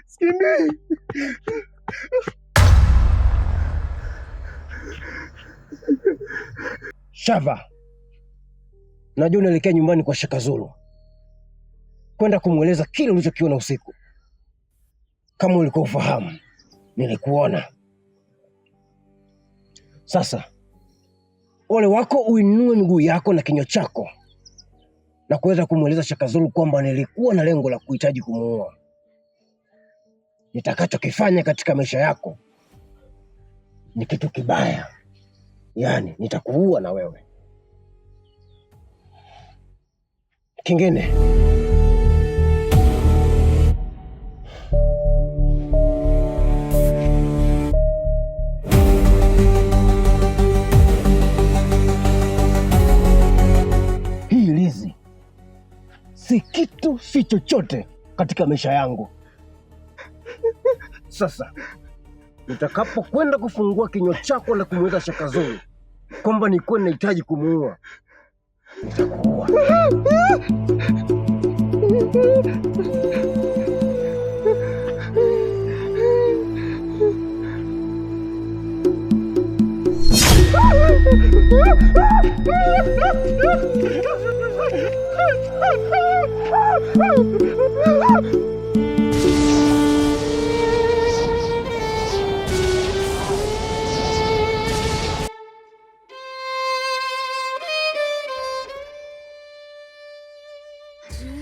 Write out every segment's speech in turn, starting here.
Sikimbii. Shava, najua unaelekea nyumbani kwa Shaka Zulu kwenda kumweleza kile ulichokiona usiku. Kama ulikuwa ufahamu, nilikuona. Sasa ole wako uinue miguu yako na kinywa chako na kuweza kumweleza Shaka Zulu kwamba nilikuwa na lengo la kuhitaji kumuua. Nitakachokifanya katika maisha yako ni kitu kibaya, yaani nitakuua na wewe. Kingine, hii Lizi si kitu, si chochote katika maisha yangu. Sasa nitakapokwenda kufungua kinywa chako na kumweleza Shaka Zulu kwamba nilikuwa ninahitaji kumuua, nitakuua.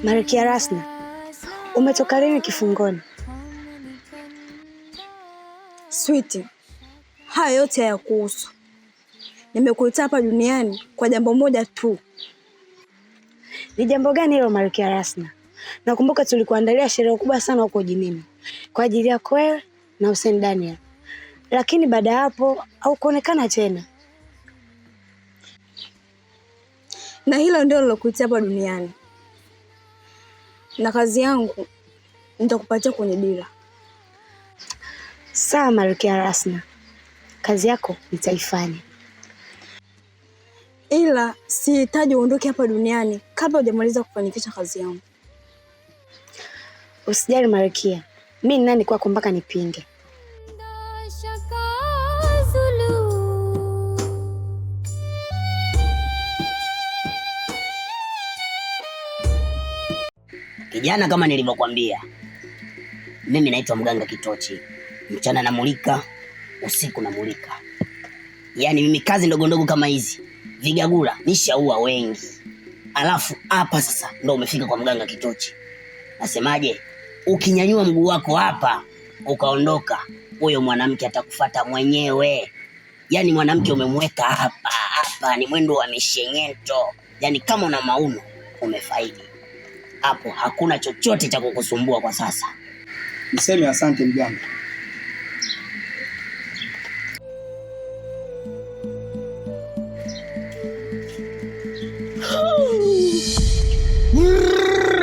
Malkia Rasna, umetoka lini kifungoni? Sweetie, haya yote hayakuhusu. Nimekuita hapa duniani kwa jambo moja tu. Ni jambo gani hilo Malkia Rasna? Nakumbuka tulikuandalia sherehe kubwa sana huko jijini kwa ajili yako wewe na Hussein Daniel. Lakini baada ya hapo haukuonekana tena. Na hilo ndio nilokuita hapa duniani. Na kazi yangu nitakupatia kwenye dira. Sawa Malkia Rasna, kazi yako nitaifanya. Ila sihitaji uondoke hapa duniani kabla hujamaliza kufanikisha kazi yangu. Usijali Malkia, mimi ni nani kwako mpaka nipinge? Kijana, kama nilivyokuambia, mimi naitwa Mganga Kitochi. Mchana namulika, usiku namulika. Yaani mimi kazi ndogo ndogo kama hizi, vigagula nishaua wengi. Alafu hapa sasa ndo umefika kwa Mganga Kitochi. Nasemaje? Ukinyanyua mguu wako hapa ukaondoka, huyo mwanamke atakufuata mwenyewe. Yaani mwanamke umemweka hapa ni mwendo wa mishenyento. Yaani kama una mauno umefaidi. Hapo hakuna chochote cha kukusumbua kwa sasa. Niseme asante mganga.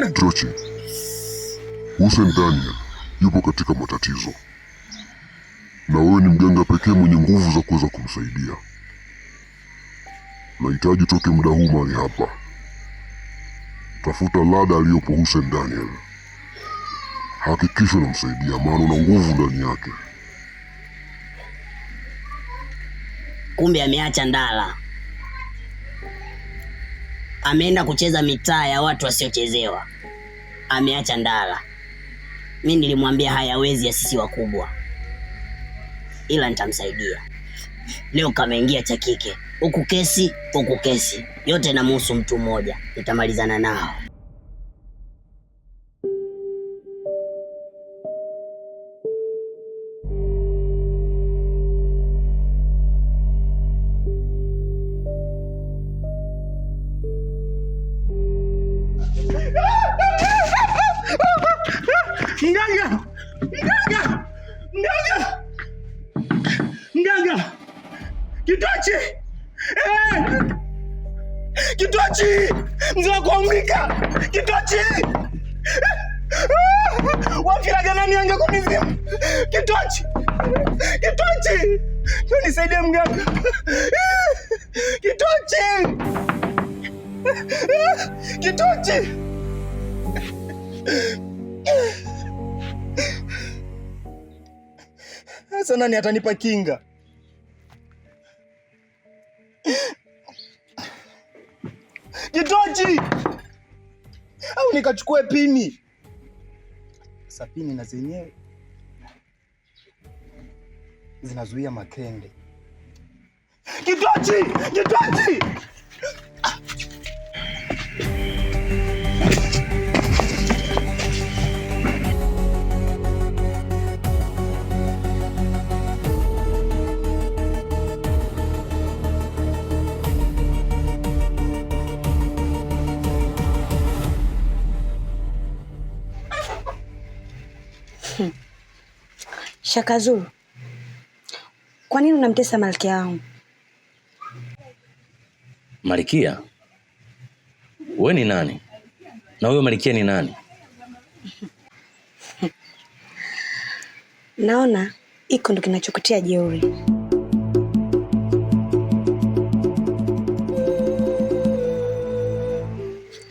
Kitochi, Hussein Daniel yupo katika matatizo, na wewe ni mganga pekee mwenye nguvu za kuweza kumsaidia. Nahitaji toke muda huu mahali hapa. Tafuta lada aliyopo Hussein Daniel. Hakikisha unamsaidia, maana una nguvu ndani yake. Kumbe ameacha ndala. Ameenda kucheza mitaa ya watu wasiochezewa. Ameacha ndala. Mimi nilimwambia hayawezi ya sisi wakubwa. Ila nitamsaidia. Leo kameingia cha kike. Huku kesi. Yote inamhusu mtu mmoja. Nitamalizana nao. Mganga! Kitochi! Kitochi! Mzee wa kuamrika! Kitochi! Wafiraga nani anga kunizimu? Kitochi! Kitochi! Nisaidie mganga! Kitochi! Kitochi! Sasa nani atanipa kinga? Kitochi! Au nikachukue pini? Sasa pini na zenyewe zinazuia makende. Kitochi! Kitochi! Shaka Zulu, kwa nini unamtesa malkia wangu? Malkia? Wewe ni nani? Na huyo malkia ni nani? Naona iko ndo kinachokutia jeuri.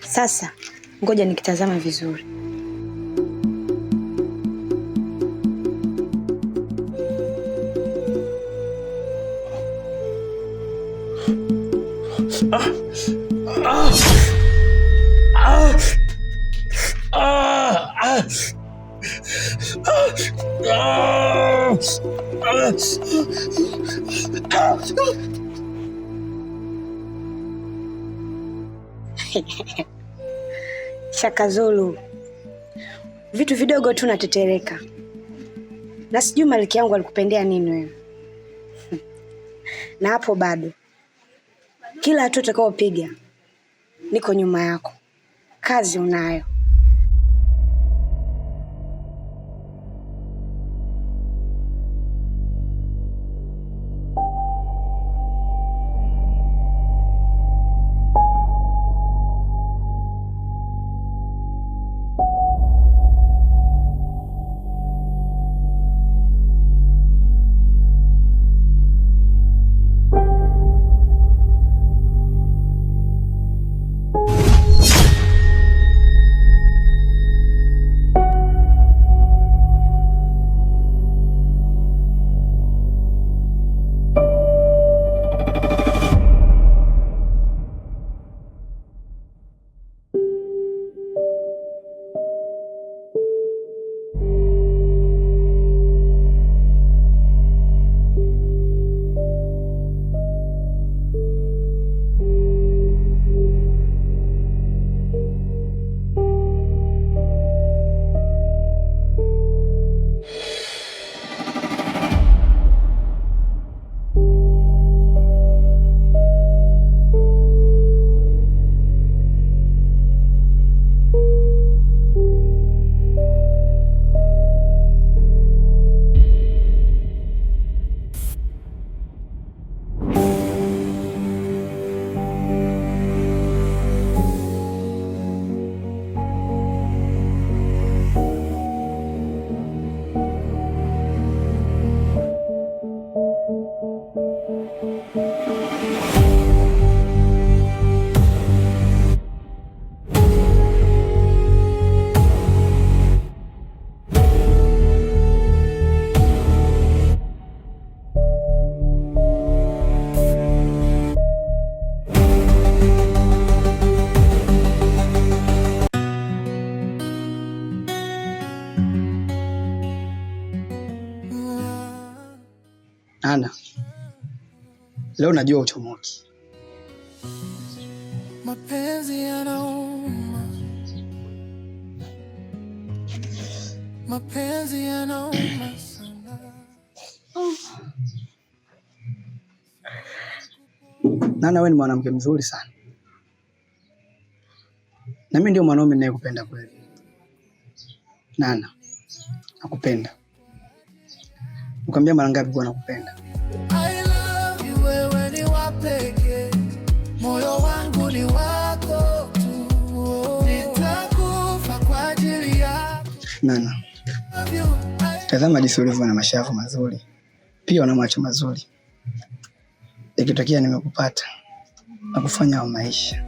Sasa ngoja nikitazama vizuri. Shaka Zulu, vitu vidogo tu natetereka. Na sijui malkia yangu alikupendea nini wewe. Na hapo bado. Kila hatua utakayopiga niko nyuma yako. Kazi unayo. Ana, leo najua uchomoki. Mapenzi yanauma. Mapenzi yanauma sana. Nana, wewe ni mwanamke mzuri sana. Na mimi ndio mwanaume ninayekupenda kweli. Nana, nakupenda. Nikwambia mara ngapi kwa nakupenda? I love you, wewe ni wa pekee. Moyo wangu ni wako tu. Nitakufa kwa ajili yako. Nana, tazama jinsi ulivyo na mashavu mazuri. Pia una macho mazuri. Ikitokea nimekupata na kufanya wa maisha.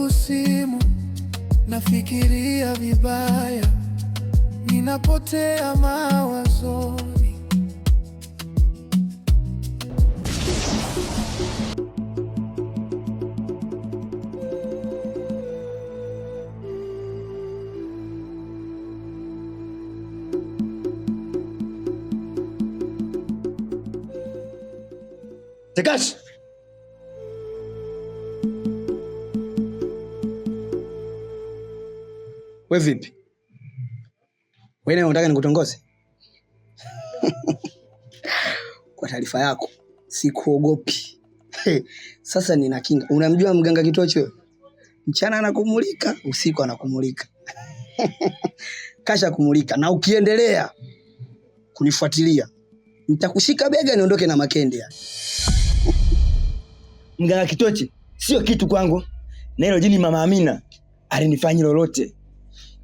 yangu simu, nafikiria vibaya, ninapotea mawazoni. Tekashi! We vipi? Wewe unataka nikutongoze? Kwa taarifa yako, sikuogopi. Sasa nina kinga. Unamjua mganga Kitochi wewe? Mchana anakumulika, usiku anakumulika. Kasha kumulika, na ukiendelea kunifuatilia nitakushika bega niondoke na makende ya. Mganga Kitochi sio kitu kwangu. Na hilo jini Mama Amina alinifanya lolote.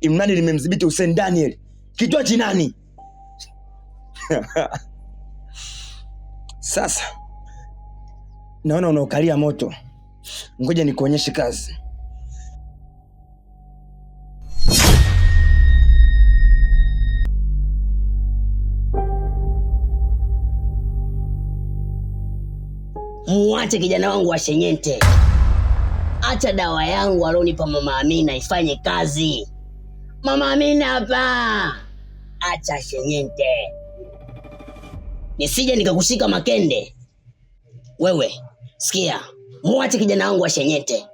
Imnadi nimemdhibiti Hussein Daniel. Kitochi nani? Sasa naona unaokalia moto. Ngoja nikuonyeshe kazi. Muache kijana wangu wa shenyente. Acha dawa yangu alionipa Mama Amina ifanye kazi. Mama Amina hapa. Acha shenyente. Nisije nikakushika makende. Wewe, sikia. Muache kijana wangu wa shenyente.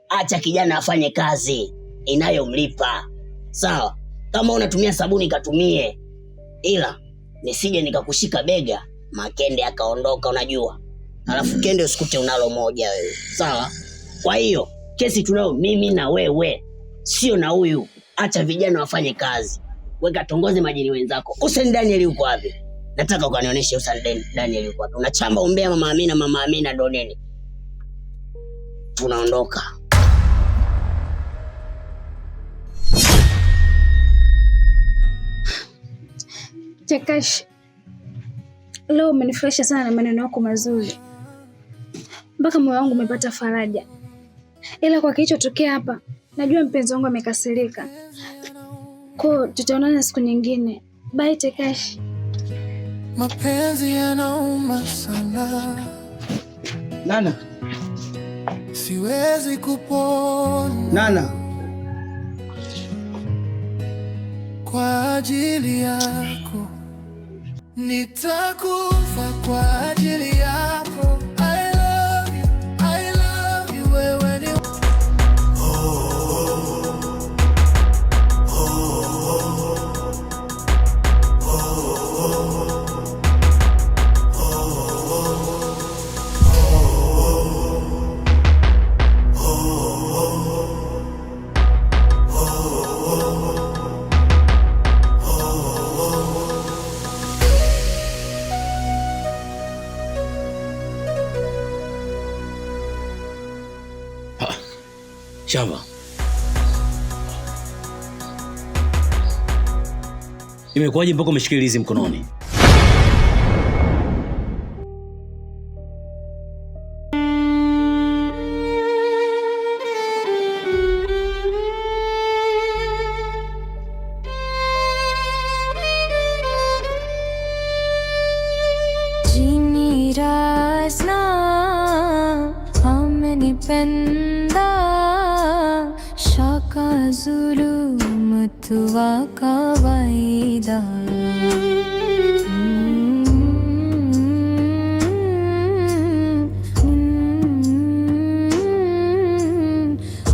Acha kijana afanye kazi inayomlipa. Sawa? Kama unatumia sabuni katumie. Ila nisije nikakushika bega makende akaondoka, unajua. Alafu kende usikute unalo moja wewe. Sawa? Kwa hiyo kesi tunayo mimi na wewe, sio na huyu. Acha vijana wafanye kazi. Weka tongoze majini wenzako. Hussein Daniel yuko wapi? Nataka ukanionyeshe Hussein Daniel yuko wapi. Unachamba umbea Mama Amina ndo nini? Tunaondoka. Tekashi, leo umenifurahisha sana na maneno yako mazuri. Mpaka moyo wangu umepata faraja. Ila kwa kilichotokea hapa, najua mpenzi wangu amekasirika. Kwa tutaonana siku nyingine. Bye Tekashi. Mapenzi yanauma sana. Nana. Siwezi kupona. Nana. Kwa ajili yako nitakufa, kwa ajili yako. I love you, wewe ni Shamba. Imekuwaje mpaka umeshikilia hizi mkononi? Jini rasna amenipenda shaka zulum tuwa kawaida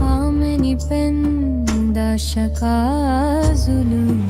amenipenda shaka zulum